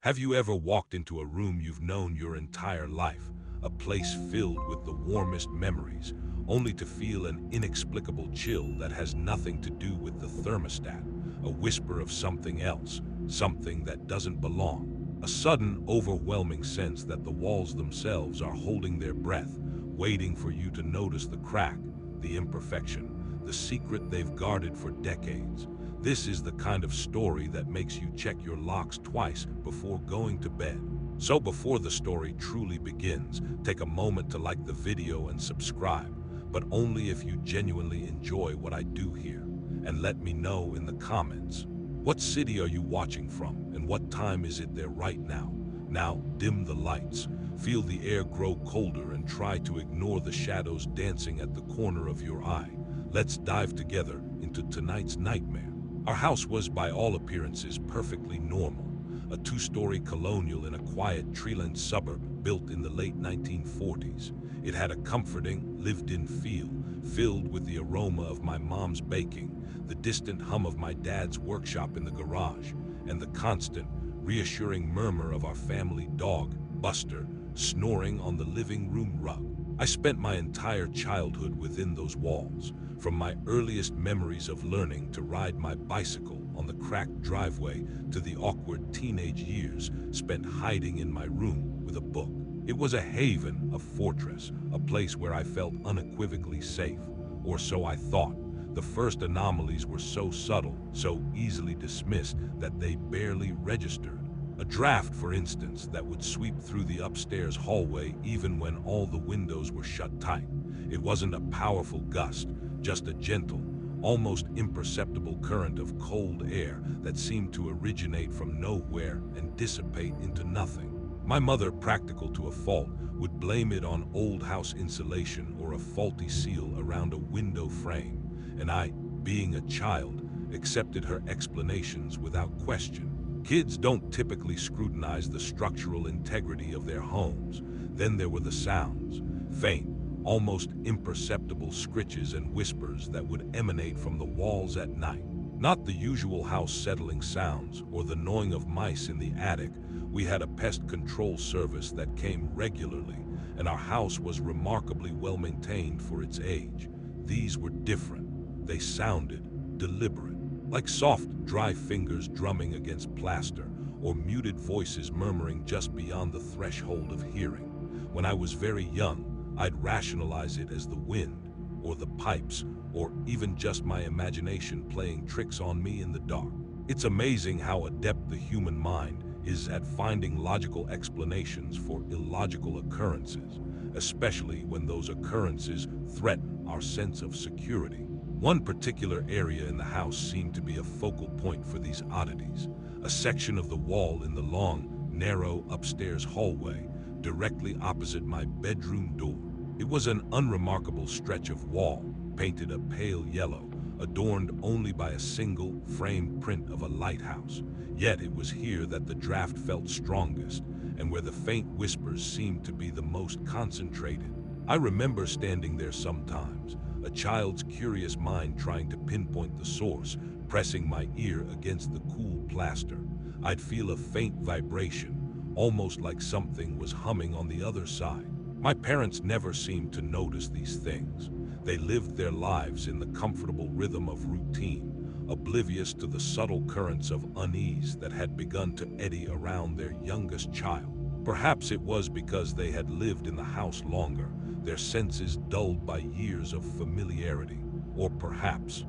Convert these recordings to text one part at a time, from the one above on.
Have you ever walked into a room you've known your entire life, a place filled with the warmest memories, only to feel an inexplicable chill that has nothing to do with the thermostat, a whisper of something else, something that doesn't belong, a sudden, overwhelming sense that the walls themselves are holding their breath, waiting for you to notice the crack, the imperfection, the secret they've guarded for decades? This is the kind of story that makes you check your locks twice before going to bed. So before the story truly begins, take a moment to like the video and subscribe, but only if you genuinely enjoy what I do here. And let me know in the comments. What city are you watching from, and what time is it there right now? Now, dim the lights, feel the air grow colder, and try to ignore the shadows dancing at the corner of your eye. Let's dive together into tonight's nightmare. Our house was, by all appearances, perfectly normal. A two-story colonial in a quiet tree-lined suburb built in the late 1940s. It had a comforting, lived-in feel, filled with the aroma of my mom's baking, the distant hum of my dad's workshop in the garage, and the constant, reassuring murmur of our family dog, Buster, snoring on the living room rug. I spent my entire childhood within those walls, from my earliest memories of learning to ride my bicycle on the cracked driveway to the awkward teenage years spent hiding in my room with a book. It was a haven, a fortress, a place where I felt unequivocally safe, or so I thought. The first anomalies were so subtle, so easily dismissed, that they barely registered. A draft, for instance, that would sweep through the upstairs hallway even when all the windows were shut tight. It wasn't a powerful gust, just a gentle, almost imperceptible current of cold air that seemed to originate from nowhere and dissipate into nothing. My mother, practical to a fault, would blame it on old house insulation or a faulty seal around a window frame, and I, being a child, accepted her explanations without question. Kids don't typically scrutinize the structural integrity of their homes. Then there were the sounds, faint, almost imperceptible scritches and whispers that would emanate from the walls at night. Not the usual house-settling sounds or the gnawing of mice in the attic. We had a pest control service that came regularly, and our house was remarkably well maintained for its age. These were different. They sounded deliberate, like soft, dry fingers drumming against plaster, or muted voices murmuring just beyond the threshold of hearing. When I was very young, I'd rationalize it as the wind, or the pipes, or even just my imagination playing tricks on me in the dark. It's amazing how adept the human mind is at finding logical explanations for illogical occurrences, especially when those occurrences threaten our sense of security. One particular area in the house seemed to be a focal point for these oddities, a section of the wall in the long, narrow upstairs hallway directly opposite my bedroom door. It was an unremarkable stretch of wall, painted a pale yellow, adorned only by a single framed print of a lighthouse. Yet it was here that the draft felt strongest, and where the faint whispers seemed to be the most concentrated. I remember standing there sometimes, a child's curious mind trying to pinpoint the source, pressing my ear against the cool plaster. I'd feel a faint vibration, almost like something was humming on the other side. My parents never seemed to notice these things. They lived their lives in the comfortable rhythm of routine, oblivious to the subtle currents of unease that had begun to eddy around their youngest child. Perhaps it was because they had lived in the house longer, their senses dulled by years of familiarity. Or perhaps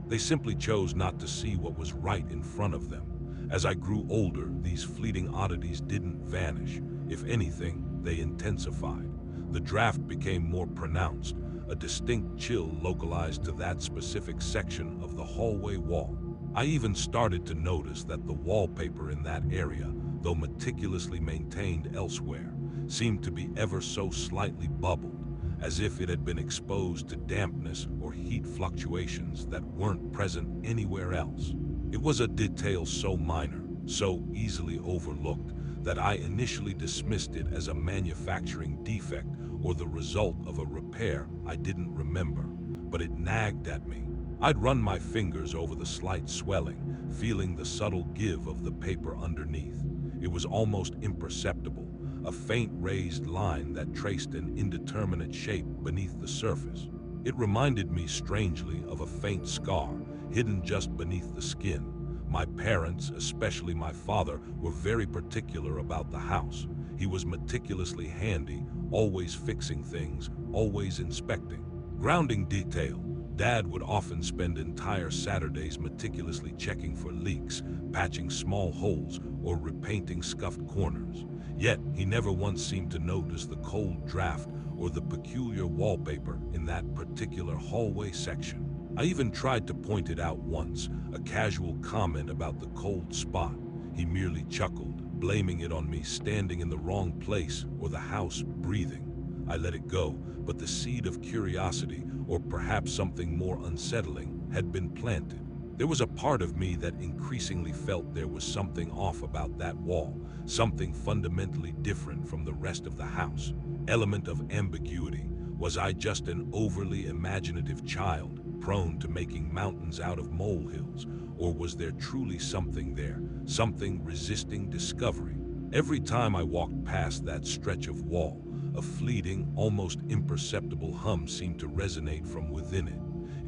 they simply chose not to see what was right in front of them. As I grew older, these fleeting oddities didn't vanish. If anything, they intensified. The draft became more pronounced, a distinct chill localized to that specific section of the hallway wall. I even started to notice that the wallpaper in that area, though meticulously maintained elsewhere, seemed to be ever so slightly bubbled, as if it had been exposed to dampness or heat fluctuations that weren't present anywhere else. It was a detail so minor, so easily overlooked, that I initially dismissed it as a manufacturing defect or the result of a repair I didn't remember. But it nagged at me. I'd run my fingers over the slight swelling, feeling the subtle give of the paper underneath. was almost imperceptible, a faint raised line that traced an indeterminate shape beneath the surface. It reminded me strangely of a faint scar, hidden just beneath the skin. My parents, especially my father, were very particular about the house. He was meticulously handy, always fixing things, always inspecting. Grounding detail. Dad would often spend entire Saturdays meticulously checking for leaks, patching small holes, or repainting scuffed corners. Yet, he never once seemed to notice the cold draft or the peculiar wallpaper in that particular hallway section. I even tried to point it out once, a casual comment about the cold spot. He merely chuckled, blaming it on me standing in the wrong place or the house breathing. I let it go, but the seed of curiosity, or perhaps something more unsettling, had been planted. There was a part of me that increasingly felt there was something off about that wall, something fundamentally different from the rest of the house. Element of ambiguity. Was I just an overly imaginative child, prone to making mountains out of molehills, or was there truly something there, something resisting discovery? Every time I walked past that stretch of wall, a fleeting, almost imperceptible hum seemed to resonate from within it.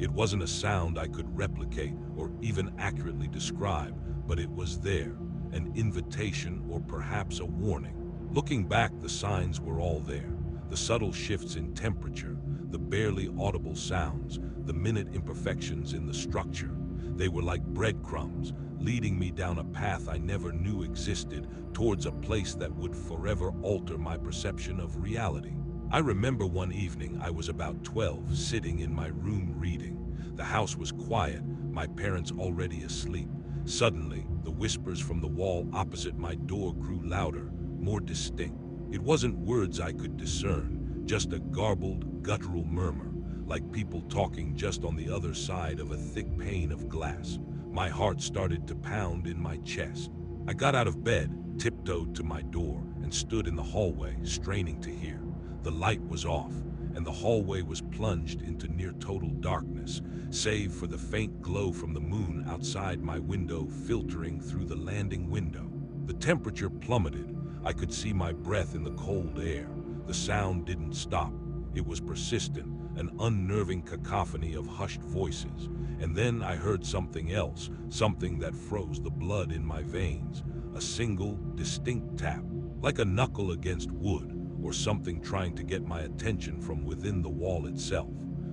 It wasn't a sound I could replicate or even accurately describe, but it was there, an invitation or perhaps a warning. Looking back, the signs were all there. The subtle shifts in temperature, the barely audible sounds, the minute imperfections in the structure. They were like breadcrumbs, leading me down a path I never knew existed, towards a place that would forever alter my perception of reality. I remember one evening I was about 12, sitting in my room reading. The house was quiet, my parents already asleep. Suddenly, the whispers from the wall opposite my door grew louder, more distinct. It wasn't words I could discern, just a garbled, guttural murmur, like people talking just on the other side of a thick pane of glass. My heart started to pound in my chest. I got out of bed, tiptoed to my door, and stood in the hallway, straining to hear. The light was off, and the hallway was plunged into near total darkness, save for the faint glow from the moon outside my window filtering through the landing window. The temperature plummeted. I could see my breath in the cold air. The sound didn't stop. It was persistent, an unnerving cacophony of hushed voices. And then I heard something else, something that froze the blood in my veins. A single, distinct tap, like a knuckle against wood, or something trying to get my attention from within the wall itself.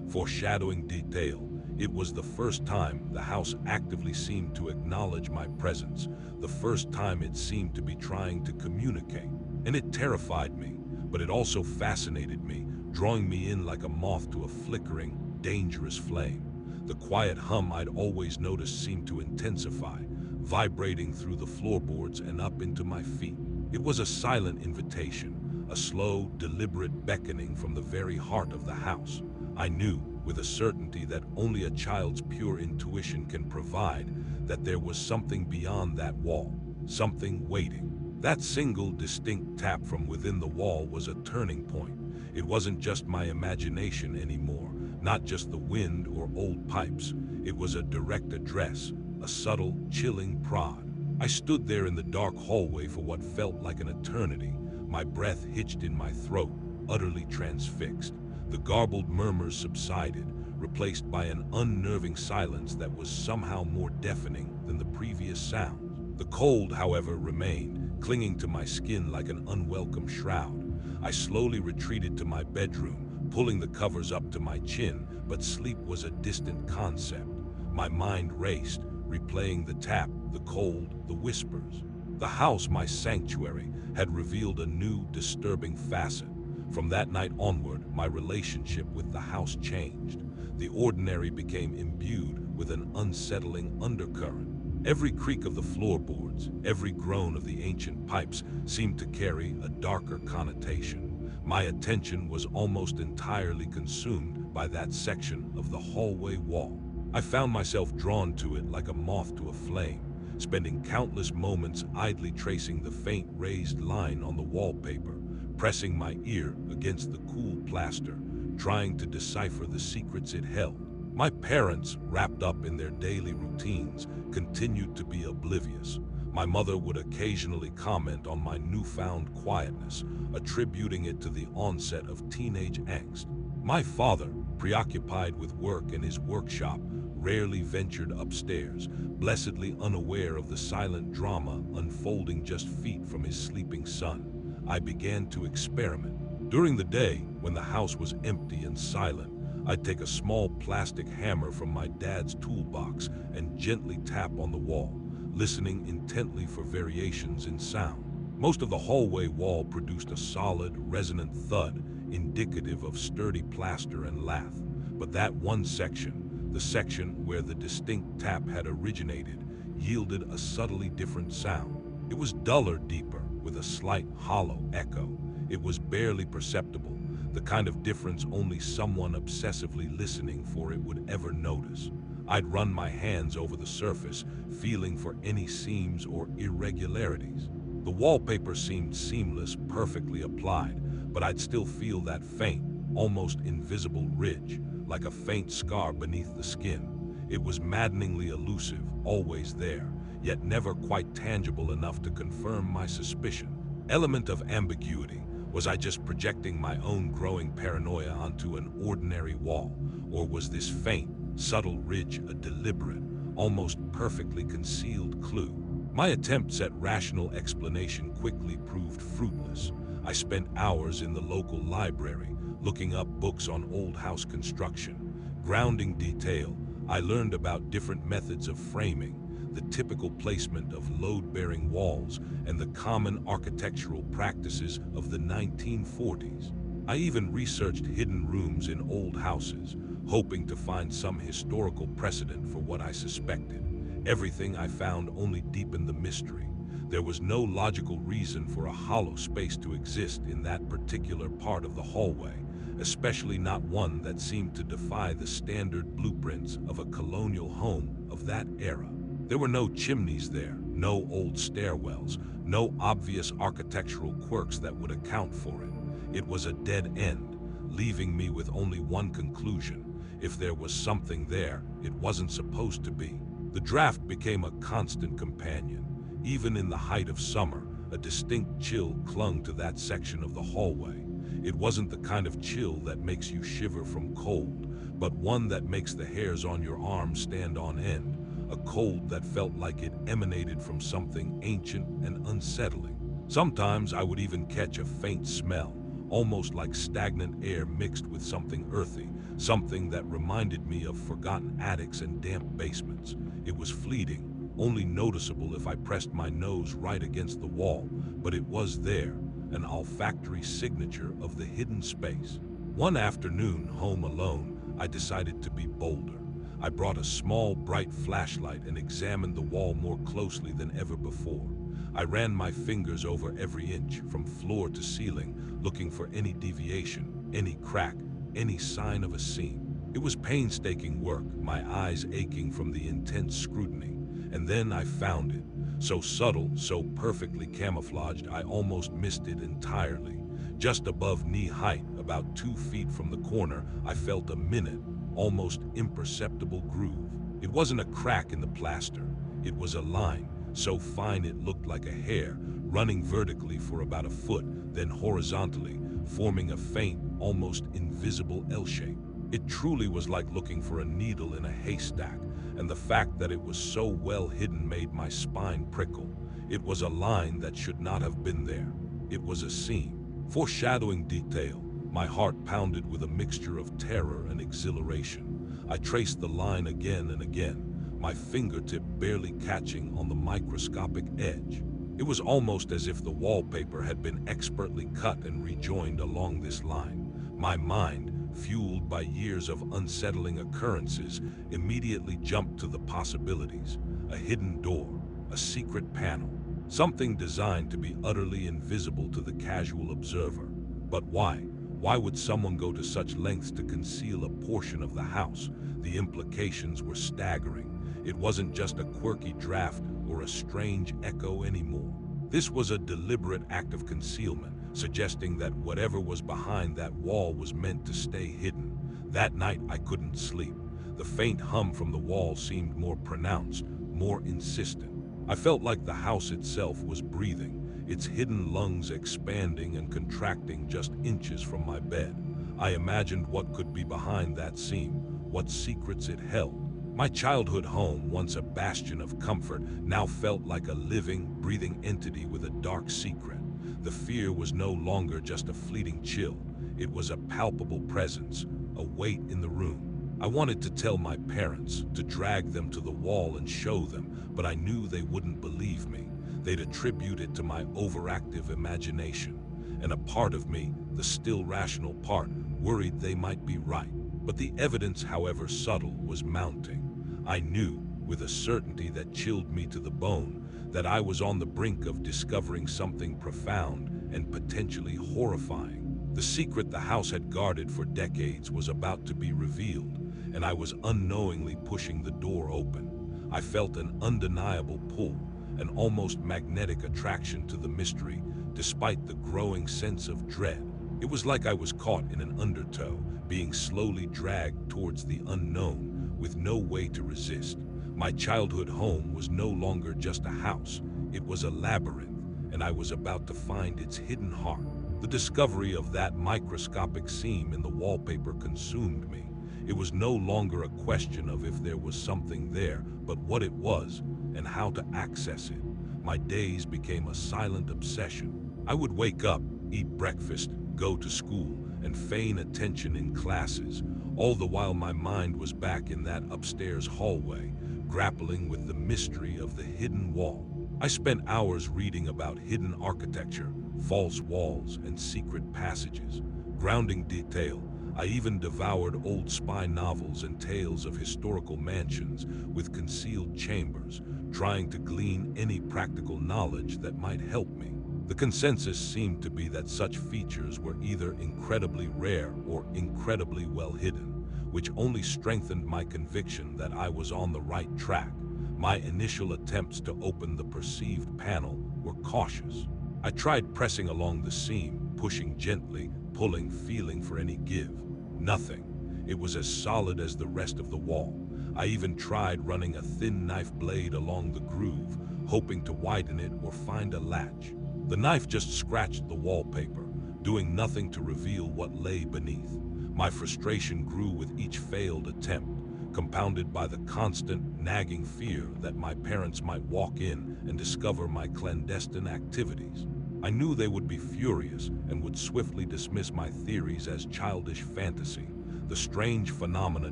Foreshadowing detail. It was the first time the house actively seemed to acknowledge my presence, the first time it seemed to be trying to communicate. And it terrified me, but it also fascinated me, drawing me in like a moth to a flickering, dangerous flame. The quiet hum I'd always noticed seemed to intensify, vibrating through the floorboards and up into my feet. It was a silent invitation, a slow, deliberate beckoning from the very heart of the house. I knew, with a certainty that only a child's pure intuition can provide, that there was something beyond that wall, something waiting. That single, distinct tap from within the wall was a turning point. It wasn't just my imagination anymore, not just the wind or old pipes. It was a direct address, a subtle, chilling prod. I stood there in the dark hallway for what felt like an eternity, my breath hitched in my throat, utterly transfixed. The garbled murmurs subsided, replaced by an unnerving silence that was somehow more deafening than the previous sound. The cold, however, remained, clinging to my skin like an unwelcome shroud. I slowly retreated to my bedroom, pulling the covers up to my chin, but sleep was a distant concept. My mind raced, replaying the tap, the cold, the whispers. The house, my sanctuary, had revealed a new, disturbing facet. From that night onward, my relationship with the house changed. The ordinary became imbued with an unsettling undercurrent. Every creak of the floorboards, every groan of the ancient pipes seemed to carry a darker connotation. My attention was almost entirely consumed by that section of the hallway wall. I found myself drawn to it like a moth to a flame, spending countless moments idly tracing the faint raised line on the wallpaper, pressing my ear against the cool plaster, trying to decipher the secrets it held. My parents, wrapped up in their daily routines, continued to be oblivious. My mother would occasionally comment on my newfound quietness, attributing it to the onset of teenage angst. My father, preoccupied with work in his workshop, rarely ventured upstairs, blessedly unaware of the silent drama unfolding just feet from his sleeping son. I began to experiment. During the day, when the house was empty and silent, I'd take a small plastic hammer from my dad's toolbox and gently tap on the wall, listening intently for variations in sound. Most of the hallway wall produced a solid, resonant thud, indicative of sturdy plaster and lath. But that one section, the section where the distinct tap had originated, yielded a subtly different sound. It was duller, deeper, with a slight hollow echo. It was barely perceptible, the kind of difference only someone obsessively listening for it would ever notice. I'd run my hands over the surface, feeling for any seams or irregularities. The wallpaper seemed seamless, perfectly applied, but I'd still feel that faint, almost invisible ridge, like a faint scar beneath the skin. It was maddeningly elusive, always there, yet never quite tangible enough to confirm my suspicion. Element of ambiguity. Was I just projecting my own growing paranoia onto an ordinary wall, or was this faint, subtle ridge a deliberate, almost perfectly concealed clue? My attempts at rational explanation quickly proved fruitless. I spent hours in the local library, looking up books on old house construction. Grounding detail, I learned about different methods of framing, the typical placement of load-bearing walls, and the common architectural practices of the 1940s. I even researched hidden rooms in old houses, hoping to find some historical precedent for what I suspected. Everything I found only deepened the mystery. There was no logical reason for a hollow space to exist in that particular part of the hallway, especially not one that seemed to defy the standard blueprints of a colonial home of that era. There were no chimneys there, no old stairwells, no obvious architectural quirks that would account for it. It was a dead end, leaving me with only one conclusion. If there was something there, it wasn't supposed to be. The draft became a constant companion. Even in the height of summer, a distinct chill clung to that section of the hallway. It wasn't the kind of chill that makes you shiver from cold, but one that makes the hairs on your arms stand on end. A cold that felt like it emanated from something ancient and unsettling. Sometimes I would even catch a faint smell, almost like stagnant air mixed with something earthy, something that reminded me of forgotten attics and damp basements. It was fleeting, only noticeable if I pressed my nose right against the wall, but it was there, an olfactory signature of the hidden space. One afternoon, home alone, I decided to be bolder. I brought a small, bright flashlight and examined the wall more closely than ever before. I ran my fingers over every inch, from floor to ceiling, looking for any deviation, any crack, any sign of a seam. It was painstaking work, my eyes aching from the intense scrutiny. And then I found it. So subtle, so perfectly camouflaged, I almost missed it entirely. Just above knee height, about 2 feet from the corner, I felt a minute, almost imperceptible groove. It wasn't a crack in the plaster. It was a line, so fine it looked like a hair, running vertically for about a foot, then horizontally, forming a faint, almost invisible L-shape. It truly was like looking for a needle in a haystack, and the fact that it was so well hidden made my spine prickle. It was a line that should not have been there. It was a seam. Foreshadowing detail. My heart pounded with a mixture of terror and exhilaration. I traced the line again and again, my fingertip barely catching on the microscopic edge. It was almost as if the wallpaper had been expertly cut and rejoined along this line. My mind, fueled by years of unsettling occurrences, immediately jumped to the possibilities. A hidden door, a secret panel, something designed to be utterly invisible to the casual observer. But why? Why would someone go to such lengths to conceal a portion of the house? The implications were staggering. It wasn't just a quirky draft or a strange echo anymore. This was a deliberate act of concealment, suggesting that whatever was behind that wall was meant to stay hidden. That night I couldn't sleep. The faint hum from the wall seemed more pronounced, more insistent. I felt like the house itself was breathing, its hidden lungs expanding and contracting just inches from my bed. I imagined what could be behind that seam, what secrets it held. My childhood home, once a bastion of comfort, now felt like a living, breathing entity with a dark secret. The fear was no longer just a fleeting chill. It was a palpable presence, a weight in the room. I wanted to tell my parents, to drag them to the wall and show them, but I knew they wouldn't believe me. They'd attribute it to my overactive imagination. And a part of me, the still rational part, worried they might be right. But the evidence, however subtle, was mounting. I knew, with a certainty that chilled me to the bone, that I was on the brink of discovering something profound and potentially horrifying. The secret the house had guarded for decades was about to be revealed, and I was unknowingly pushing the door open. I felt an undeniable pull, an almost magnetic attraction to the mystery, despite the growing sense of dread. It was like I was caught in an undertow, being slowly dragged towards the unknown, with no way to resist. My childhood home was no longer just a house, it was a labyrinth, and I was about to find its hidden heart. The discovery of that microscopic seam in the wallpaper consumed me. It was no longer a question of if there was something there, but what it was, and how to access it. My days became a silent obsession. I would wake up, eat breakfast, go to school, and feign attention in classes, all the while my mind was back in that upstairs hallway, grappling with the mystery of the hidden wall. I spent hours reading about hidden architecture, false walls, and secret passages. Grounding detail, I even devoured old spy novels and tales of historical mansions with concealed chambers, trying to glean any practical knowledge that might help me. The consensus seemed to be that such features were either incredibly rare or incredibly well hidden, which only strengthened my conviction that I was on the right track. My initial attempts to open the perceived panel were cautious. I tried pressing along the seam, pushing gently, pulling, feeling for any give. Nothing. It was as solid as the rest of the wall. I even tried running a thin knife blade along the groove, hoping to widen it or find a latch. The knife just scratched the wallpaper, doing nothing to reveal what lay beneath. My frustration grew with each failed attempt, compounded by the constant, nagging fear that my parents might walk in and discover my clandestine activities. I knew they would be furious and would swiftly dismiss my theories as childish fantasy. The strange phenomena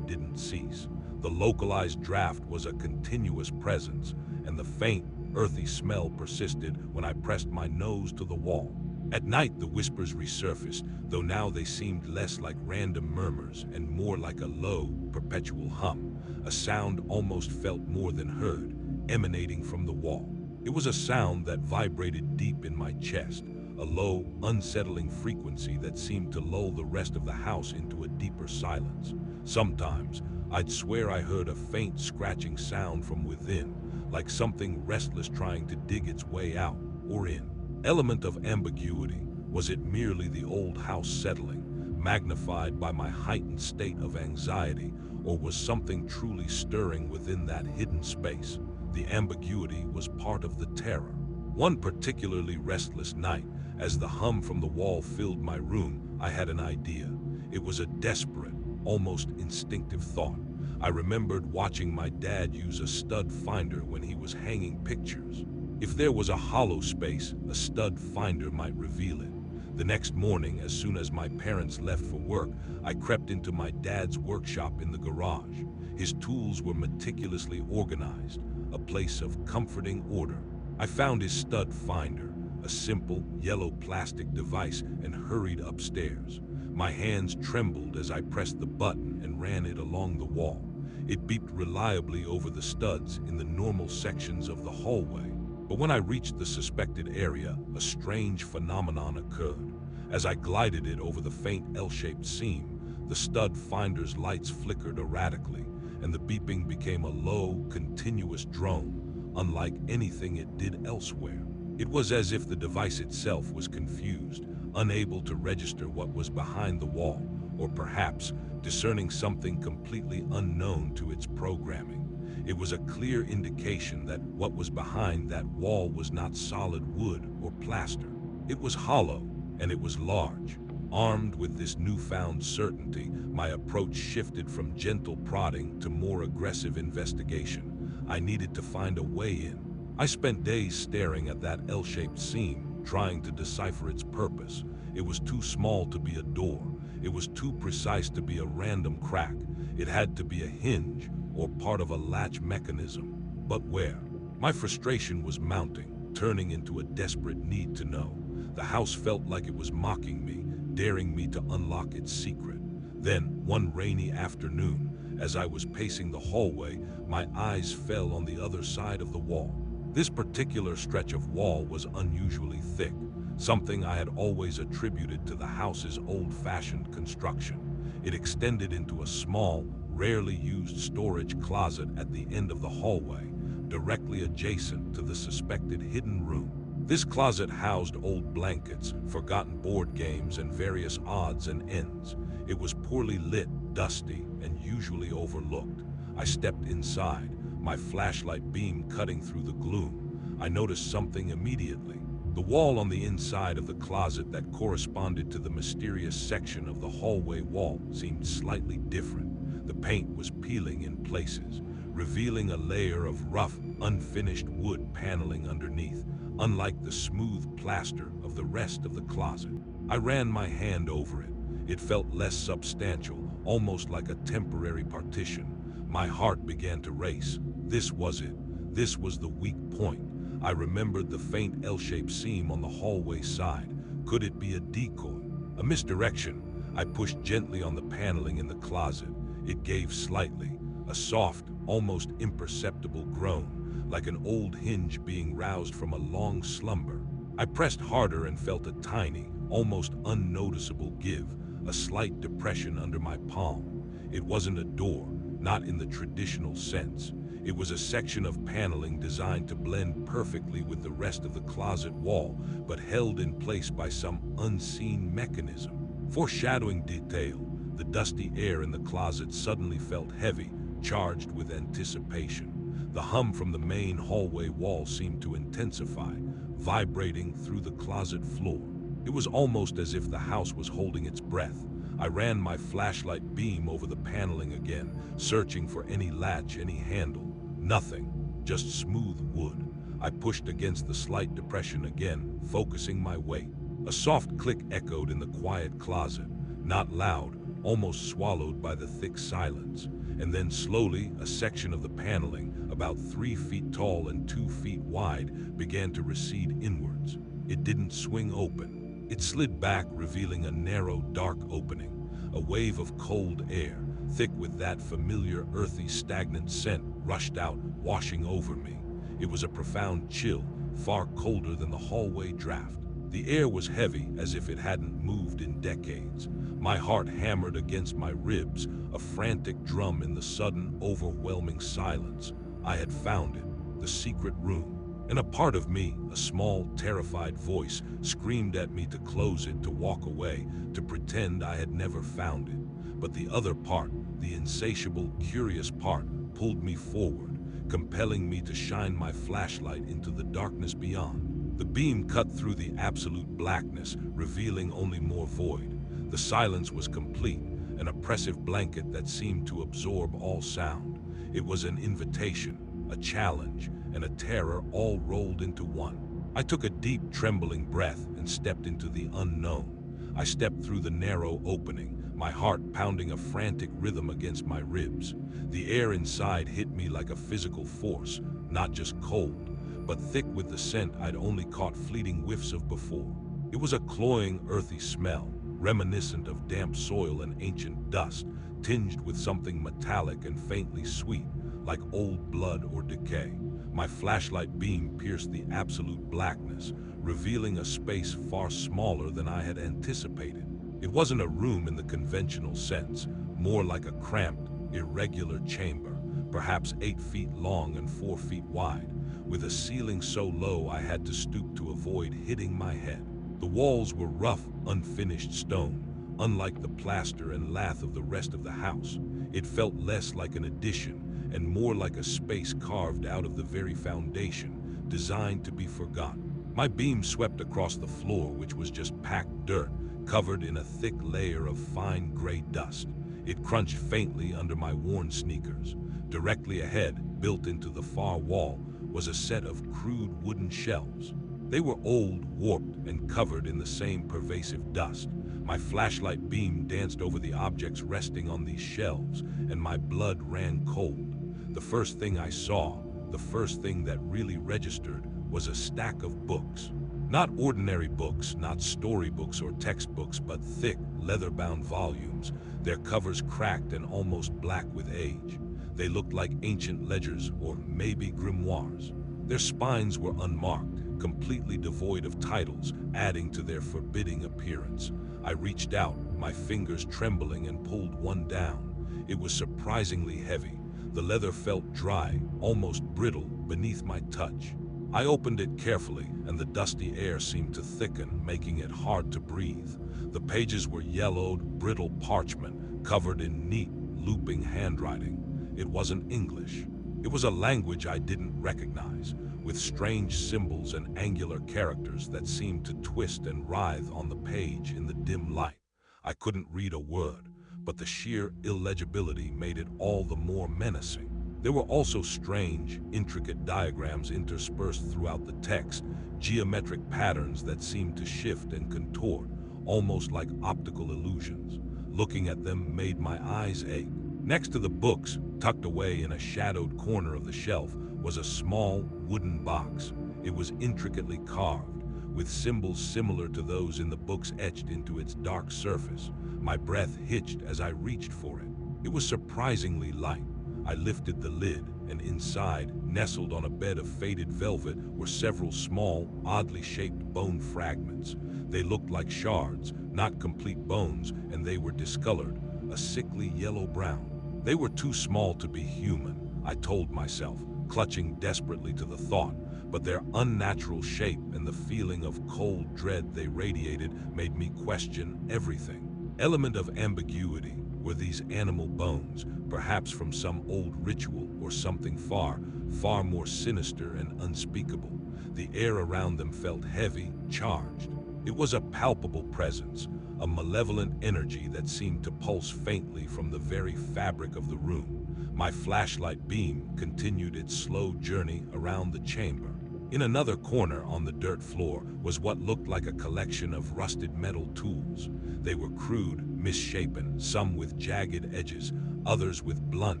didn't cease. The localized draft was a continuous presence, and the faint, earthy smell persisted when I pressed my nose to the wall. At night, the whispers resurfaced, though now they seemed less like random murmurs and more like a low, perpetual hum, a sound almost felt more than heard, emanating from the wall. It was a sound that vibrated deep in my chest, a low, unsettling frequency that seemed to lull the rest of the house into a deeper silence. Sometimes, I'd swear I heard a faint scratching sound from within, like something restless trying to dig its way out or in. Element of ambiguity. Was it merely the old house settling, magnified by my heightened state of anxiety, or was something truly stirring within that hidden space? The ambiguity was part of the terror. One particularly restless night, as the hum from the wall filled my room, I had an idea. It was a desperate, almost instinctive thought. I remembered watching my dad use a stud finder when he was hanging pictures. If there was a hollow space, a stud finder might reveal it. The next morning, as soon as my parents left for work, I crept into my dad's workshop in the garage. His tools were meticulously organized, a place of comforting order. I found his stud finder, a simple, yellow plastic device, and hurried upstairs. My hands trembled as I pressed the button and ran it along the wall. It beeped reliably over the studs in the normal sections of the hallway. But when I reached the suspected area, a strange phenomenon occurred. As I glided it over the faint L-shaped seam, the stud finder's lights flickered erratically, and the beeping became a low, continuous drone, unlike anything it did elsewhere. It was as if the device itself was confused, unable to register what was behind the wall, or perhaps discerning something completely unknown to its programming. It was a clear indication that what was behind that wall was not solid wood or plaster. It was hollow, and it was large. Armed with this newfound certainty, my approach shifted from gentle prodding to more aggressive investigation. I needed to find a way in. I spent days staring at that L-shaped seam, trying to decipher its purpose. It was too small to be a door. It was too precise to be a random crack. It had to be a hinge or part of a latch mechanism. But where? My frustration was mounting, turning into a desperate need to know. The house felt like it was mocking me, daring me to unlock its secret. Then, one rainy afternoon, as I was pacing the hallway, my eyes fell on the other side of the wall. This particular stretch of wall was unusually thick, something I had always attributed to the house's old-fashioned construction. It extended into a small, rarely used storage closet at the end of the hallway, directly adjacent to the suspected hidden room. This closet housed old blankets, forgotten board games, and various odds and ends. It was poorly lit, dusty, and usually overlooked. I stepped inside, my flashlight beam cutting through the gloom. I noticed something immediately. The wall on the inside of the closet that corresponded to the mysterious section of the hallway wall seemed slightly different. The paint was peeling in places, revealing a layer of rough, unfinished wood paneling underneath, unlike the smooth plaster of the rest of the closet. I ran my hand over it. It felt less substantial, almost like a temporary partition. My heart began to race. This was it. This was the weak point. I remembered the faint L-shaped seam on the hallway side. Could it be a decoy? A misdirection? I pushed gently on the paneling in the closet. It gave slightly, a soft, almost imperceptible groan, like an old hinge being roused from a long slumber. I pressed harder and felt a tiny, almost unnoticeable give, a slight depression under my palm. It wasn't a door, not in the traditional sense. It was a section of paneling designed to blend perfectly with the rest of the closet wall, but held in place by some unseen mechanism. Foreshadowing detail, the dusty air in the closet suddenly felt heavy, charged with anticipation. The hum from the main hallway wall seemed to intensify, vibrating through the closet floor. It was almost as if the house was holding its breath. I ran my flashlight beam over the paneling again, searching for any latch, any handle. Nothing, just smooth wood. I pushed against the slight depression again, focusing my weight. A soft click echoed in the quiet closet, not loud, almost swallowed by the thick silence. And then slowly, a section of the paneling, about 3 feet tall and 2 feet wide, began to recede inwards. It didn't swing open. It slid back, revealing a narrow, dark opening. A wave of cold air, thick with that familiar, earthy, stagnant scent, rushed out, washing over me. It was a profound chill, far colder than the hallway draft. The air was heavy, as if it hadn't moved in decades. My heart hammered against my ribs, a frantic drum in the sudden, overwhelming silence. I had found it, the secret room. And a part of me, a small, terrified voice, screamed at me to close it, to walk away, to pretend I had never found it. But the other part, the insatiable, curious part, pulled me forward, compelling me to shine my flashlight into the darkness beyond. The beam cut through the absolute blackness, revealing only more void. The silence was complete, an oppressive blanket that seemed to absorb all sound. It was an invitation, a challenge, and a terror all rolled into one. I took a deep, trembling breath and stepped into the unknown. I stepped through the narrow opening, my heart pounding a frantic rhythm against my ribs. The air inside hit me like a physical force, not just cold, but thick with the scent I'd only caught fleeting whiffs of before. It was a cloying, earthy smell, reminiscent of damp soil and ancient dust, tinged with something metallic and faintly sweet, like old blood or decay. My flashlight beam pierced the absolute blackness, revealing a space far smaller than I had anticipated. It wasn't a room in the conventional sense, more like a cramped, irregular chamber, perhaps 8 feet long and 4 feet wide, with a ceiling so low I had to stoop to avoid hitting my head. The walls were rough, unfinished stone, unlike the plaster and lath of the rest of the house. It felt less like an addition and more like a space carved out of the very foundation, designed to be forgotten. My beam swept across the floor, which was just packed dirt, covered in a thick layer of fine gray dust. It crunched faintly under my worn sneakers. Directly ahead, built into the far wall, was a set of crude wooden shelves. They were old, warped, and covered in the same pervasive dust. My flashlight beam danced over the objects resting on these shelves, and my blood ran cold. The first thing I saw, the first thing that really registered, was a stack of books. Not ordinary books, not storybooks or textbooks, but thick, leather-bound volumes, their covers cracked and almost black with age. They looked like ancient ledgers or maybe grimoires. Their spines were unmarked, completely devoid of titles, adding to their forbidding appearance. I reached out, my fingers trembling, and pulled one down. It was surprisingly heavy. The leather felt dry, almost brittle, beneath my touch. I opened it carefully, and the dusty air seemed to thicken, making it hard to breathe. The pages were yellowed, brittle parchment, covered in neat, looping handwriting. It wasn't English. It was a language I didn't recognize, with strange symbols and angular characters that seemed to twist and writhe on the page in the dim light. I couldn't read a word, but the sheer illegibility made it all the more menacing. There were also strange, intricate diagrams interspersed throughout the text, geometric patterns that seemed to shift and contort, almost like optical illusions. Looking at them made my eyes ache. Next to the books, tucked away in a shadowed corner of the shelf, was a small wooden box. It was intricately carved, with symbols similar to those in the books etched into its dark surface. My breath hitched as I reached for it. It was surprisingly light. I lifted the lid, and inside, nestled on a bed of faded velvet, were several small, oddly shaped bone fragments. They looked like shards, not complete bones, and they were discolored, a sickly yellow-brown. They were too small to be human, I told myself, clutching desperately to the thought, but their unnatural shape and the feeling of cold dread they radiated made me question everything. Element of ambiguity. Were these animal bones, perhaps from some old ritual or something far, far more sinister and unspeakable? The air around them felt heavy, charged. It was a palpable presence, a malevolent energy that seemed to pulse faintly from the very fabric of the room. My flashlight beam continued its slow journey around the chamber. In another corner on the dirt floor was what looked like a collection of rusted metal tools. They were crude, misshapen, some with jagged edges, others with blunt,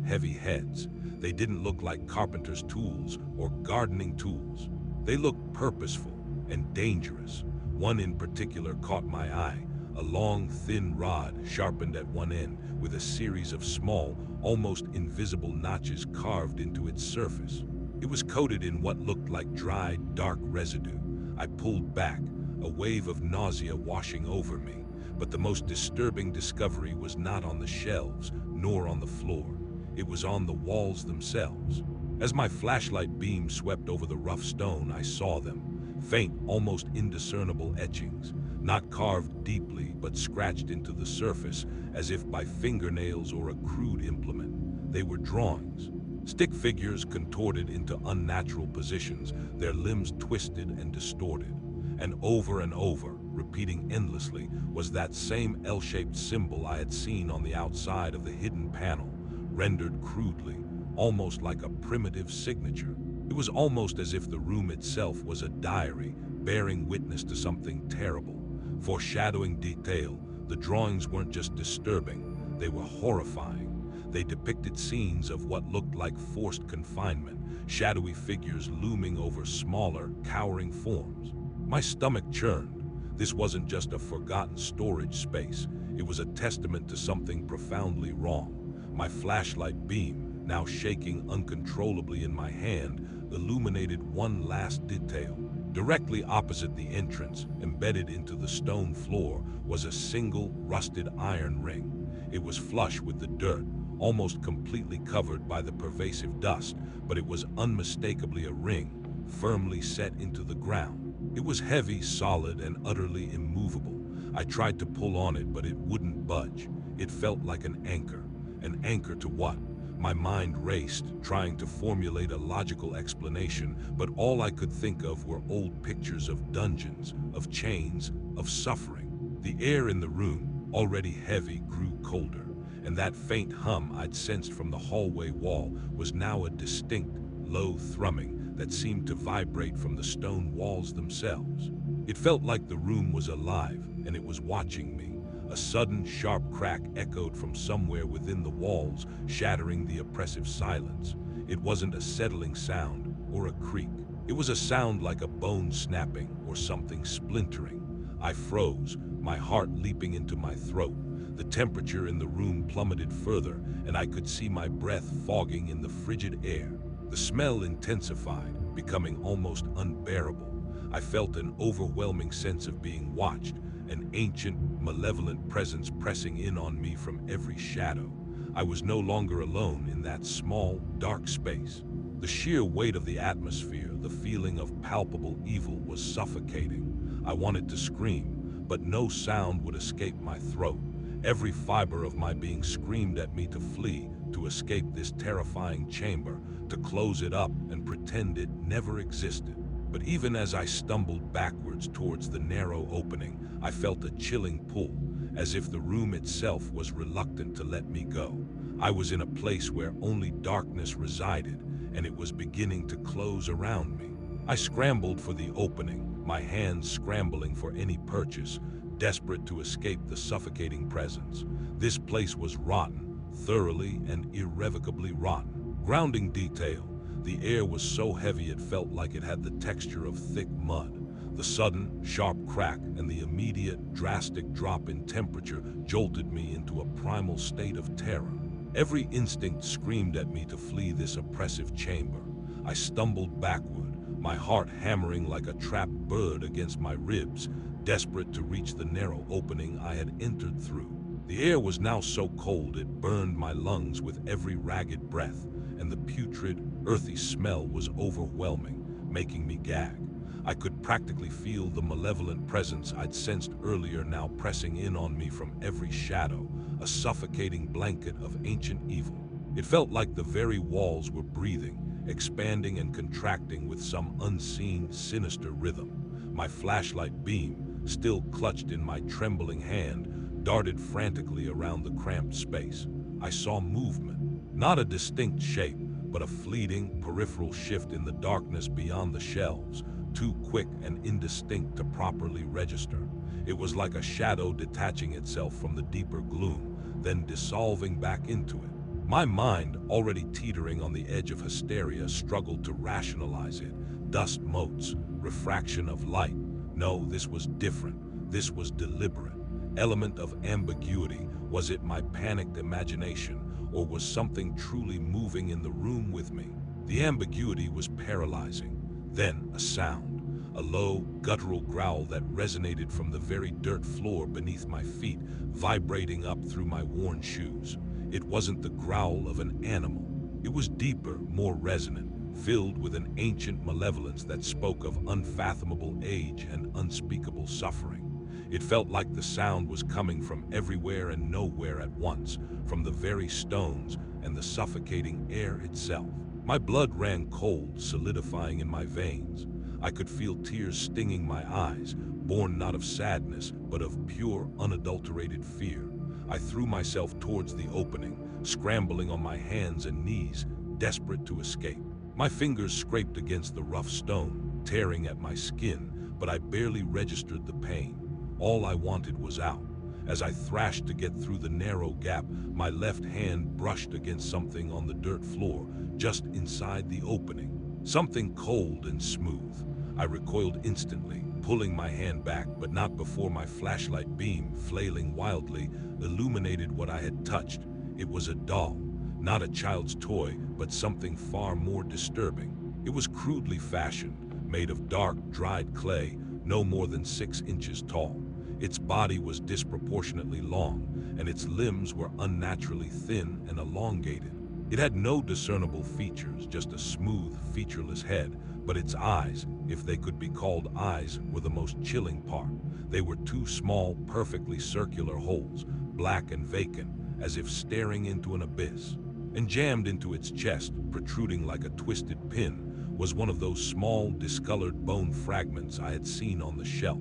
heavy heads. They didn't look like carpenter's tools or gardening tools. They looked purposeful and dangerous. One in particular caught my eye, a long, thin rod sharpened at one end with a series of small, almost invisible notches carved into its surface. It was coated in what looked like dried, dark residue. I pulled back, a wave of nausea washing over me, but the most disturbing discovery was not on the shelves, nor on the floor. It was on the walls themselves. As my flashlight beam swept over the rough stone, I saw them, faint, almost indiscernible etchings, not carved deeply, but scratched into the surface as if by fingernails or a crude implement. They were drawings. Stick figures contorted into unnatural positions, their limbs twisted and distorted. And over, repeating endlessly, was that same L-shaped symbol I had seen on the outside of the hidden panel, rendered crudely, almost like a primitive signature. It was almost as if the room itself was a diary, bearing witness to something terrible. Foreshadowing detail, the drawings weren't just disturbing, they were horrifying. They depicted scenes of what looked like forced confinement, shadowy figures looming over smaller, cowering forms. My stomach churned. This wasn't just a forgotten storage space. It was a testament to something profoundly wrong. My flashlight beam, now shaking uncontrollably in my hand, illuminated one last detail. Directly opposite the entrance, embedded into the stone floor, was a single, rusted iron ring. It was flush with the dirt, almost completely covered by the pervasive dust, but it was unmistakably a ring, firmly set into the ground. It was heavy, solid, and utterly immovable. I tried to pull on it, but it wouldn't budge. It felt like an anchor. An anchor to what? My mind raced, trying to formulate a logical explanation, but all I could think of were old pictures of dungeons, of chains, of suffering. The air in the room, already heavy, grew colder, and that faint hum I'd sensed from the hallway wall was now a distinct, low thrumming that seemed to vibrate from the stone walls themselves. It felt like the room was alive, and it was watching me. A sudden, sharp crack echoed from somewhere within the walls, shattering the oppressive silence. It wasn't a settling sound or a creak. It was a sound like a bone snapping or something splintering. I froze, my heart leaping into my throat. The temperature in the room plummeted further, and I could see my breath fogging in the frigid air. The smell intensified, becoming almost unbearable. I felt an overwhelming sense of being watched, an ancient, malevolent presence pressing in on me from every shadow. I was no longer alone in that small, dark space. The sheer weight of the atmosphere, the feeling of palpable evil, was suffocating. I wanted to scream, but no sound would escape my throat. Every fiber of my being screamed at me to flee, to escape this terrifying chamber, to close it up and pretend it never existed. But even as I stumbled backwards towards the narrow opening, I felt a chilling pull, as if the room itself was reluctant to let me go. I was in a place where only darkness resided, and it was beginning to close around me. I scrambled for the opening, my hands scrambling for any purchase, desperate to escape the suffocating presence. This place was rotten, thoroughly and irrevocably rotten. Grounding detail. The air was so heavy it felt like it had the texture of thick mud. The sudden, sharp crack and the immediate, drastic drop in temperature jolted me into a primal state of terror. Every instinct screamed at me to flee this oppressive chamber. I stumbled backward, my heart hammering like a trapped bird against my ribs, desperate to reach the narrow opening I had entered through. The air was now so cold it burned my lungs with every ragged breath, and the putrid, earthy smell was overwhelming, making me gag. I could practically feel the malevolent presence I'd sensed earlier now pressing in on me from every shadow, a suffocating blanket of ancient evil. It felt like the very walls were breathing, expanding and contracting with some unseen, sinister rhythm. My flashlight beam, still clutched in my trembling hand, darted frantically around the cramped space. I saw movement, not a distinct shape, but a fleeting, peripheral shift in the darkness beyond the shelves, too quick and indistinct to properly register. It was like a shadow detaching itself from the deeper gloom, then dissolving back into it. My mind, already teetering on the edge of hysteria, struggled to rationalize it. Dust motes, refraction of light. No, this was different. This was deliberate. Element of ambiguity. Was it my panicked imagination, or was something truly moving in the room with me? The ambiguity was paralyzing. Then a sound, a low, guttural growl that resonated from the very dirt floor beneath my feet, vibrating up through my worn shoes. It wasn't the growl of an animal. It was deeper, more resonant, filled with an ancient malevolence that spoke of unfathomable age and unspeakable suffering. It felt like the sound was coming from everywhere and nowhere at once, from the very stones and the suffocating air itself. My blood ran cold, solidifying in my veins. I could feel tears stinging my eyes, born not of sadness, but of pure, unadulterated fear. I threw myself towards the opening, scrambling on my hands and knees, desperate to escape. My fingers scraped against the rough stone, tearing at my skin, but I barely registered the pain. All I wanted was out. As I thrashed to get through the narrow gap, my left hand brushed against something on the dirt floor, just inside the opening. Something cold and smooth. I recoiled instantly, pulling my hand back, but not before my flashlight beam, flailing wildly, illuminated what I had touched. It was a doll. Not a child's toy, but something far more disturbing. It was crudely fashioned, made of dark, dried clay, no more than 6 inches tall. Its body was disproportionately long, and its limbs were unnaturally thin and elongated. It had no discernible features, just a smooth, featureless head, but its eyes, if they could be called eyes, were the most chilling part. They were 2 small, perfectly circular holes, black and vacant, as if staring into an abyss. and jammed into its chest, protruding like a twisted pin, was one of those small, discolored bone fragments I had seen on the shelf.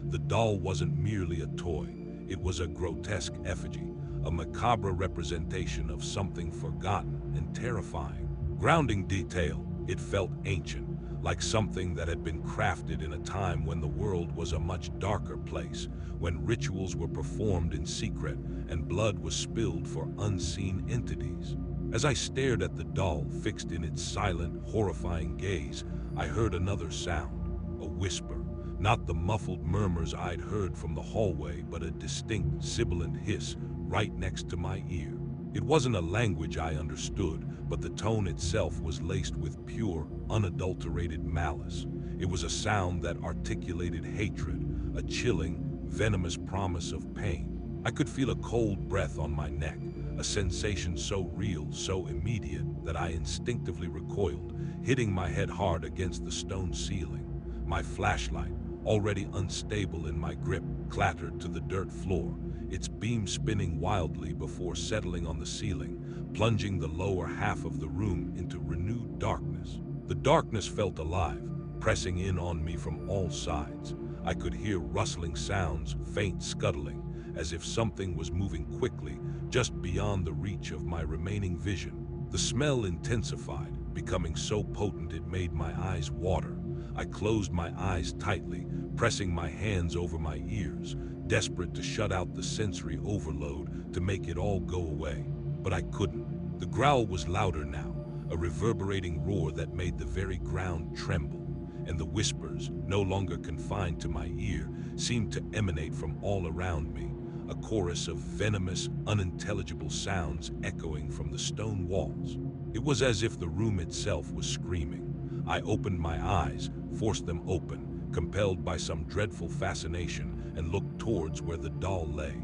The doll wasn't merely a toy, it was a grotesque effigy, a macabre representation of something forgotten and terrifying. Grounding detail, it felt ancient, like something that had been crafted in a time when the world was a much darker place, when rituals were performed in secret and blood was spilled for unseen entities. As I stared at the doll fixed in its silent, horrifying gaze, I heard another sound, a whisper. Not the muffled murmurs I'd heard from the hallway, but a distinct, sibilant hiss right next to my ear. It wasn't a language I understood, but the tone itself was laced with pure, unadulterated malice. It was a sound that articulated hatred, a chilling, venomous promise of pain. I could feel a cold breath on my neck, a sensation so real, so immediate, that I instinctively recoiled, hitting my head hard against the stone ceiling. My flashlight, already unstable in my grip, clattered to the dirt floor, its beam spinning wildly before settling on the ceiling, plunging the lower half of the room into renewed darkness. The darkness felt alive, pressing in on me from all sides. I could hear rustling sounds, faint scuttling, as if something was moving quickly, just beyond the reach of my remaining vision. The smell intensified, becoming so potent it made my eyes water. I closed my eyes tightly, pressing my hands over my ears, desperate to shut out the sensory overload, to make it all go away. But I couldn't. The growl was louder now, a reverberating roar that made the very ground tremble, and the whispers, no longer confined to my ear, seemed to emanate from all around me, a chorus of venomous, unintelligible sounds echoing from the stone walls. It was as if the room itself was screaming. I opened my eyes, forced them open, compelled by some dreadful fascination, and looked towards where the doll lay.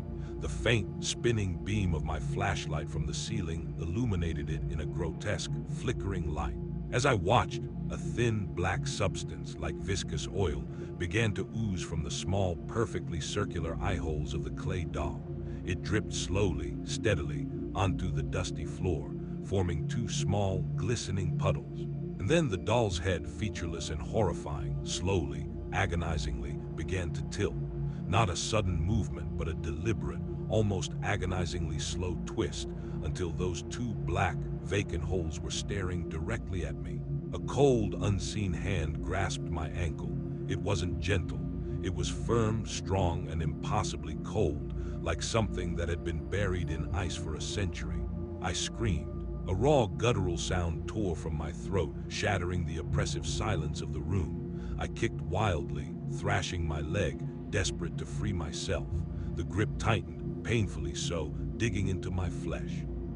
The faint, spinning beam of my flashlight from the ceiling illuminated it in a grotesque, flickering light. As I watched, a thin, black substance, like viscous oil, began to ooze from the small, perfectly circular eye holes of the clay doll. It dripped slowly, steadily, onto the dusty floor, forming two small, glistening puddles. And then the doll's head, featureless and horrifying, slowly, agonizingly, began to tilt. Not a sudden movement, but a deliberate, almost agonizingly slow twist, until those two black, vacant holes were staring directly at me. A cold, unseen hand grasped my ankle. It wasn't gentle. It was firm, strong, and impossibly cold, like something that had been buried in ice for a century. I screamed. A raw, guttural sound tore from my throat, shattering the oppressive silence of the room. I kicked wildly, thrashing my leg, desperate to free myself. The grip tightened, painfully so, digging into my flesh.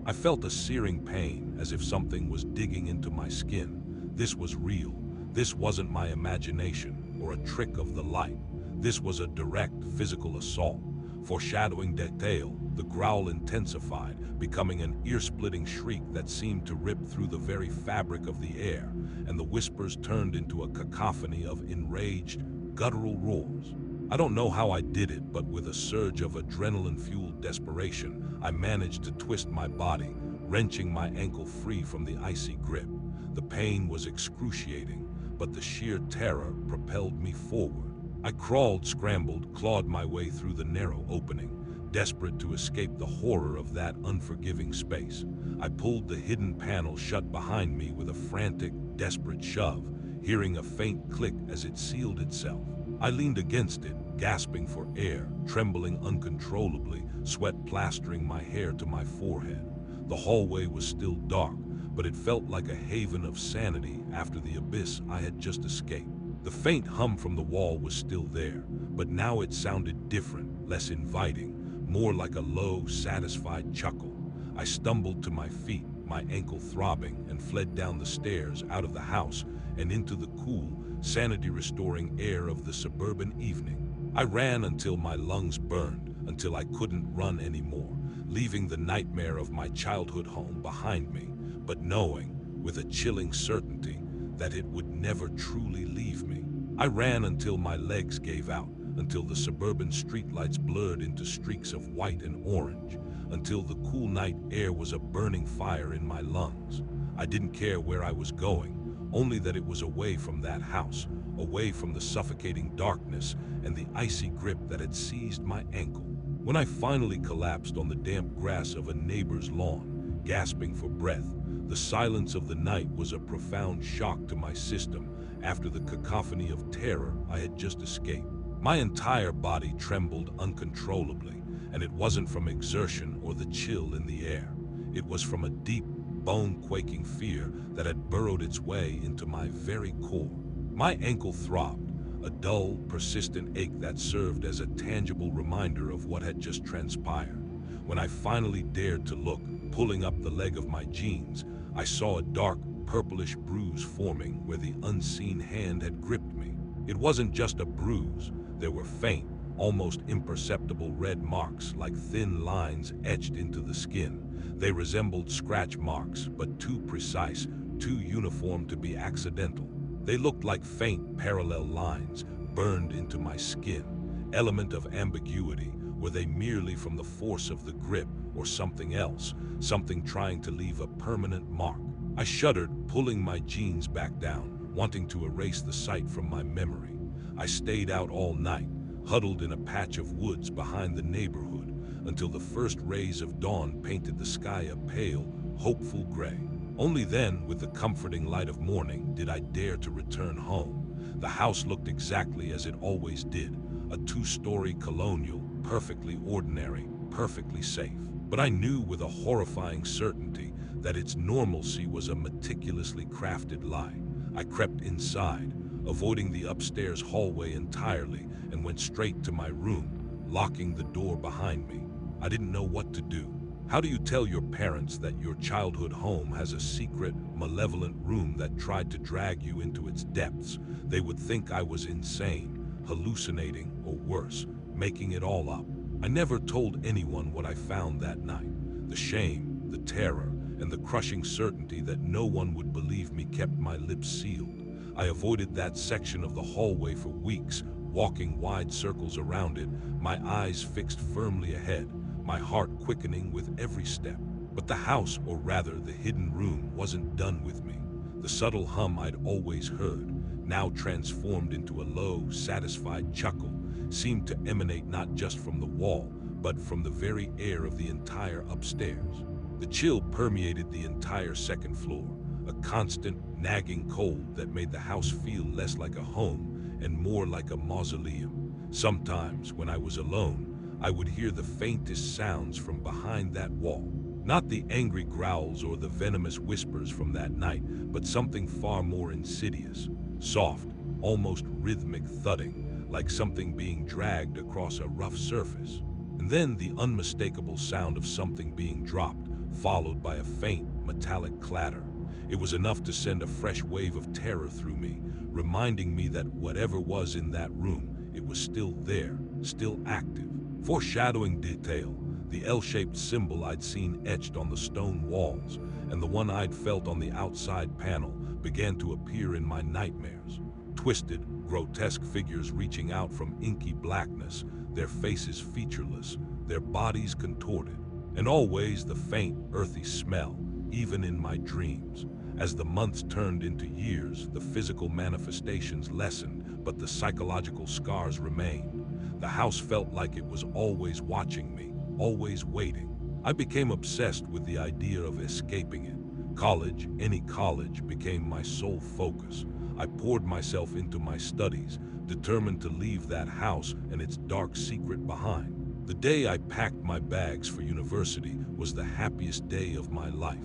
I felt a searing pain, as if something was digging into my skin. This was real. This wasn't my imagination, or a trick of the light. This was a direct, physical assault. Foreshadowing detail, the growl intensified, becoming an ear-splitting shriek that seemed to rip through the very fabric of the air, and the whispers turned into a cacophony of enraged, guttural roars. I don't know how I did it, but with a surge of adrenaline-fueled desperation, I managed to twist my body, wrenching my ankle free from the icy grip. The pain was excruciating, but the sheer terror propelled me forward. I crawled, scrambled, clawed my way through the narrow opening, desperate to escape the horror of that unforgiving space. I pulled the hidden panel shut behind me with a frantic, desperate shove, hearing a faint click as it sealed itself. I leaned against it, gasping for air, trembling uncontrollably, sweat plastering my hair to my forehead. The hallway was still dark, but it felt like a haven of sanity after the abyss I had just escaped. The faint hum from the wall was still there, but now it sounded different, less inviting, more like a low, satisfied chuckle. I stumbled to my feet, my ankle throbbing, and fled down the stairs, out of the house, and into the cool, sanity-restoring air of the suburban evening. I ran until my lungs burned, until I couldn't run anymore, leaving the nightmare of my childhood home behind me, but knowing, with a chilling certainty, that it would never truly leave me. I ran until my legs gave out, until the suburban streetlights blurred into streaks of white and orange, until the cool night air was a burning fire in my lungs. I didn't care where I was going, only that it was away from that house, away from the suffocating darkness and the icy grip that had seized my ankle. When I finally collapsed on the damp grass of a neighbor's lawn, gasping for breath, the silence of the night was a profound shock to my system after the cacophony of terror I had just escaped. My entire body trembled uncontrollably, and it wasn't from exertion or the chill in the air. It was from a deep, bone-quaking fear that had burrowed its way into my very core. My ankle throbbed, a dull, persistent ache that served as a tangible reminder of what had just transpired. When I finally dared to look, pulling up the leg of my jeans, I saw a dark, purplish bruise forming where the unseen hand had gripped me. It wasn't just a bruise. There were faint, almost imperceptible red marks like thin lines etched into the skin. They resembled scratch marks, but too precise, too uniform to be accidental. They looked like faint, parallel lines burned into my skin. Element of ambiguity. Were they merely from the force of the grip or something else, something trying to leave a permanent mark? I shuddered, pulling my jeans back down, wanting to erase the sight from my memory. I stayed out all night, huddled in a patch of woods behind the neighborhood, until the first rays of dawn painted the sky a pale, hopeful gray. Only then, with the comforting light of morning, did I dare to return home. The house looked exactly as it always did, a two-story colonial, perfectly ordinary, perfectly safe. But I knew with a horrifying certainty that its normalcy was a meticulously crafted lie. I crept inside, avoiding the upstairs hallway entirely, and went straight to my room, locking the door behind me. I didn't know what to do. How do you tell your parents that your childhood home has a secret, malevolent room that tried to drag you into its depths? They would think I was insane, hallucinating, or worse, making it all up. I never told anyone what I found that night. The shame, the terror, and the crushing certainty that no one would believe me kept my lips sealed. I avoided that section of the hallway for weeks, walking wide circles around it, my eyes fixed firmly ahead, my heart quickening with every step. But the house, or rather the hidden room, wasn't done with me. The subtle hum I'd always heard, now transformed into a low, satisfied chuckle, seemed to emanate not just from the wall, but from the very air of the entire upstairs. The chill permeated the entire second floor, a constant, nagging cold that made the house feel less like a home and more like a mausoleum. Sometimes, when I was alone, I would hear the faintest sounds from behind that wall. Not the angry growls or the venomous whispers from that night, but something far more insidious. Soft, almost rhythmic thudding, like something being dragged across a rough surface. And then the unmistakable sound of something being dropped, followed by a faint, metallic clatter. It was enough to send a fresh wave of terror through me, reminding me that whatever was in that room, it was still there, still active. Foreshadowing detail, the L-shaped symbol I'd seen etched on the stone walls, and the one I'd felt on the outside panel, began to appear in my nightmares. Twisted, grotesque figures reaching out from inky blackness, their faces featureless, their bodies contorted. And always the faint, earthy smell, even in my dreams. As the months turned into years, the physical manifestations lessened, but the psychological scars remained. The house felt like it was always watching me, always waiting. I became obsessed with the idea of escaping it. College, any college, became my sole focus. I poured myself into my studies, determined to leave that house and its dark secret behind. The day I packed my bags for university was the happiest day of my life.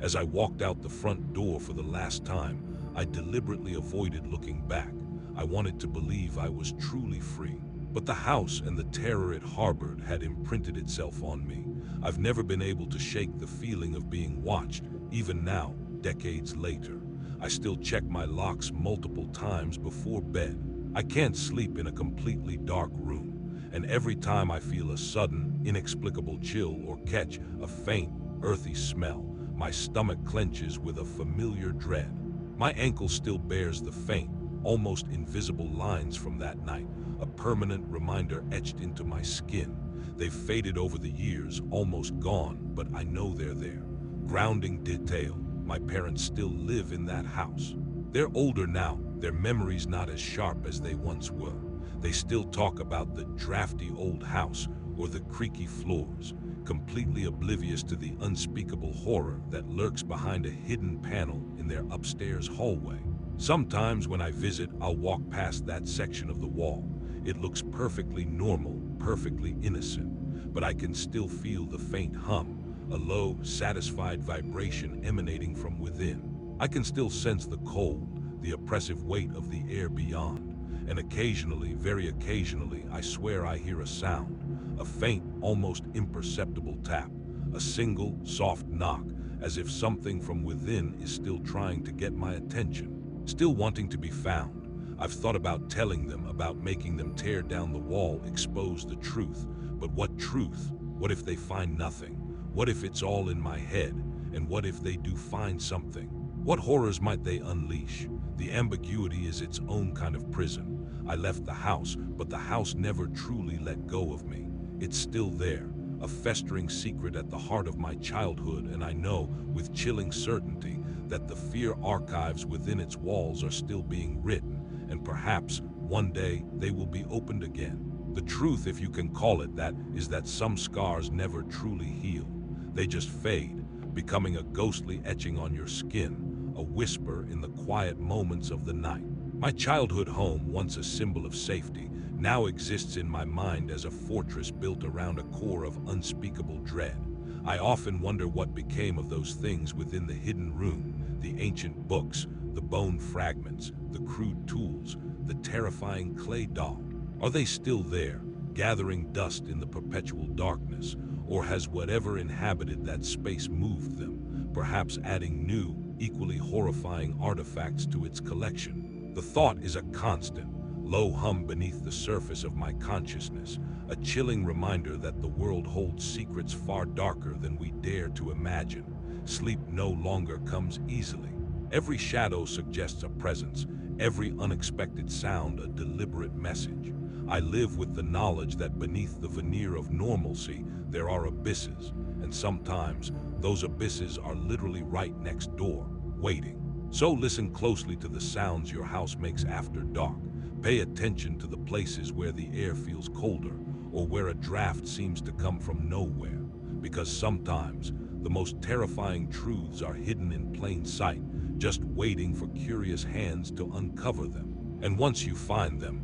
As I walked out the front door for the last time, I deliberately avoided looking back. I wanted to believe I was truly free. But the house and the terror it harbored had imprinted itself on me. I've never been able to shake the feeling of being watched, even now, decades later. I still check my locks multiple times before bed. I can't sleep in a completely dark room, and every time I feel a sudden, inexplicable chill or catch a faint, earthy smell, my stomach clenches with a familiar dread. My ankle still bears the faint, almost invisible lines from that night, a permanent reminder etched into my skin. They've faded over the years, almost gone, but I know they're there. Grounding detail, my parents still live in that house. They're older now, their memories not as sharp as they once were. They still talk about the drafty old house or the creaky floors, completely oblivious to the unspeakable horror that lurks behind a hidden panel in their upstairs hallway. Sometimes when I visit, I'll walk past that section of the wall. It looks perfectly normal, perfectly innocent, but I can still feel the faint hum, a low, satisfied vibration emanating from within. I can still sense the cold, the oppressive weight of the air beyond. And occasionally, very occasionally, I swear I hear a sound, a faint, almost imperceptible tap, a single, soft knock, as if something from within is still trying to get my attention, still wanting to be found. I've thought about telling them, about making them tear down the wall, expose the truth. But what truth? What if they find nothing? What if it's all in my head? And what if they do find something? What horrors might they unleash? The ambiguity is its own kind of prison. I left the house, but the house never truly let go of me. It's still there, a festering secret at the heart of my childhood, and I know, with chilling certainty, that the fear archives within its walls are still being written, and perhaps, one day, they will be opened again. The truth, if you can call it that, is that some scars never truly heal. They just fade, becoming a ghostly etching on your skin, a whisper in the quiet moments of the night. My childhood home, once a symbol of safety, now exists in my mind as a fortress built around a core of unspeakable dread. I often wonder what became of those things within the hidden room, the ancient books, the bone fragments, the crude tools, the terrifying clay doll. Are they still there, gathering dust in the perpetual darkness, or has whatever inhabited that space moved them, perhaps adding new, equally horrifying artifacts to its collection? The thought is a constant, low hum beneath the surface of my consciousness, a chilling reminder that the world holds secrets far darker than we dare to imagine. Sleep no longer comes easily. Every shadow suggests a presence, every unexpected sound a deliberate message. I live with the knowledge that beneath the veneer of normalcy, there are abysses, and sometimes those abysses are literally right next door, waiting. So listen closely to the sounds your house makes after dark. Pay attention to the places where the air feels colder, or where a draft seems to come from nowhere. Because sometimes, the most terrifying truths are hidden in plain sight, just waiting for curious hands to uncover them. And once you find them,